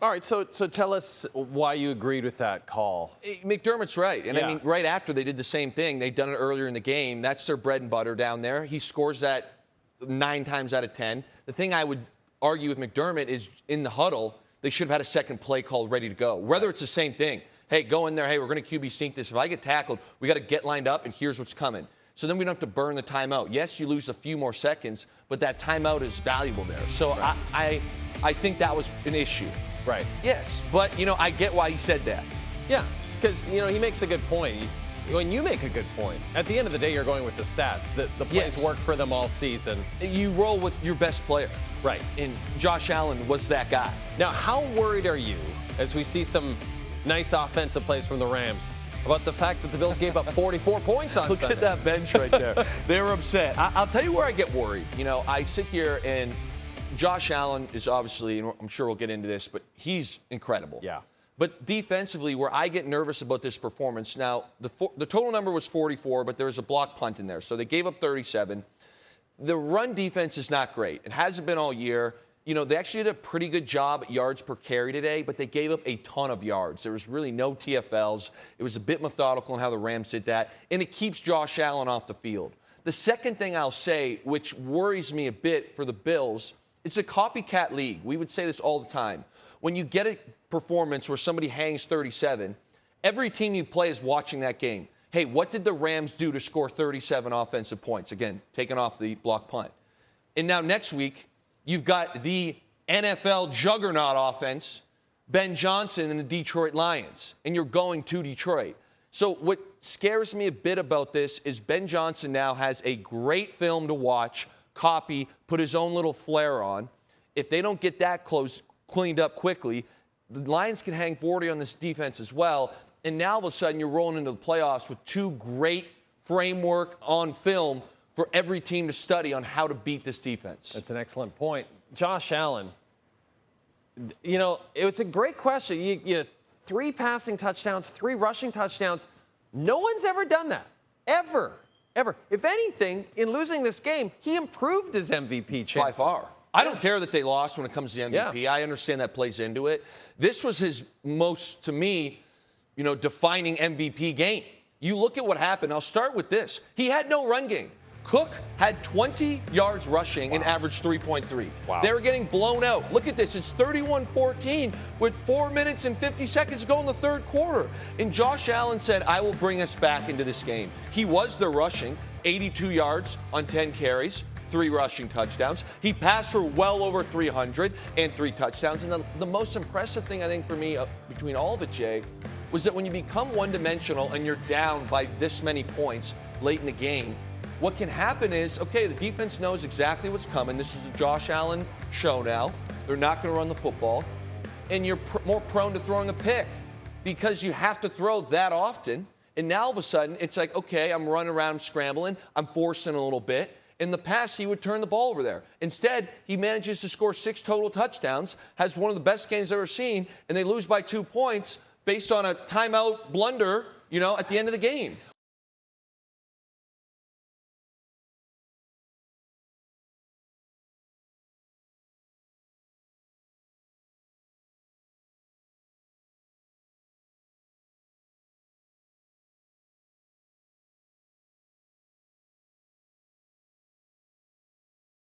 All right, so tell us why you agreed with that call. McDermott's right. And Yeah. I mean, right after they did the same thing, they'd done it earlier in the game. That's their bread and butter down there. He scores that 9 times out of 10. The thing I would argue with McDermott is in the huddle, they should have had a second play called ready to go. Whether it's the same thing. Hey, go in there. Hey, we're going to QB sneak this. If I get tackled, we got to get lined up, and here's what's coming. So then we don't have to burn the timeout. Yes, you lose a few more seconds, but that timeout is valuable there. So right. I think that was an issue. Right. Yes, but, I get why he said that. Yeah, because, he makes a good point. When you make a good point, at the end of the day, you're going with the stats. The plays work for them all season. You roll with your best player. Right. And Josh Allen was that guy. Now, how worried are you, as we see some nice offensive plays from the Rams, about the fact that the Bills gave up 44 points on Sunday? Look at that bench right there. They were upset. I'll tell you where I get worried. I sit here and Josh Allen is obviously, and I'm sure we'll get into this, but he's incredible. Yeah. But defensively, where I get nervous about this performance, now the total number was 44, but there was a block punt in there. So they gave up 37. The run defense is not great. It hasn't been all year. They actually did a pretty good job at yards per carry today, but they gave up a ton of yards. There was really no TFLs. It was a bit methodical in how the Rams did that, and it keeps Josh Allen off the field. The second thing I'll say, which worries me a bit for the Bills, it's a copycat league. We would say this all the time. When you get a performance where somebody hangs 37, every team you play is watching that game. Hey, what did the Rams do to score 37 offensive points? Again, taking off the block punt. And now next week, you've got the NFL juggernaut offense, Ben Johnson and the Detroit Lions, and you're going to Detroit. So what scares me a bit about this is Ben Johnson now has a great film to watch, copy, put his own little flair on. If they don't get that cleaned up quickly, the Lions can hang 40 on this defense as well. And now all of a sudden you're rolling into the playoffs with 2 great framework on film for every team to study on how to beat this defense. That's an excellent point. Josh Allen, it was a great question. You 3 passing touchdowns, 3 rushing touchdowns. No one's ever done that, ever. If anything, in losing this game, he improved his MVP chances. By far. I don't care that they lost when it comes to the MVP. Yeah. I understand that plays into it. This was his most, to me, defining MVP game. You look at what happened. I'll start with this. He had no run game. Cook had 20 yards rushing and averaged 3.3. Wow. They were getting blown out. Look at this. It's 31-14 with 4 minutes and 50 seconds to go in the third quarter. And Josh Allen said, I will bring us back into this game. He was their rushing, 82 yards on 10 carries, 3 rushing touchdowns. He passed for well over 300 and 3 touchdowns. And the most impressive thing, I think, for me, between all of it, Jay, was that when you become one-dimensional and you're down by this many points late in the game, what can happen is, okay, the defense knows exactly what's coming. This is a Josh Allen show now. They're not going to run the football. And you're more prone to throwing a pick because you have to throw that often. And now all of a sudden, it's like, okay, I'm running around scrambling. I'm forcing a little bit. In the past, he would turn the ball over there. Instead, he manages to score 6 total touchdowns, has one of the best games I've ever seen, and they lose by 2 points based on a timeout blunder, at the end of the game.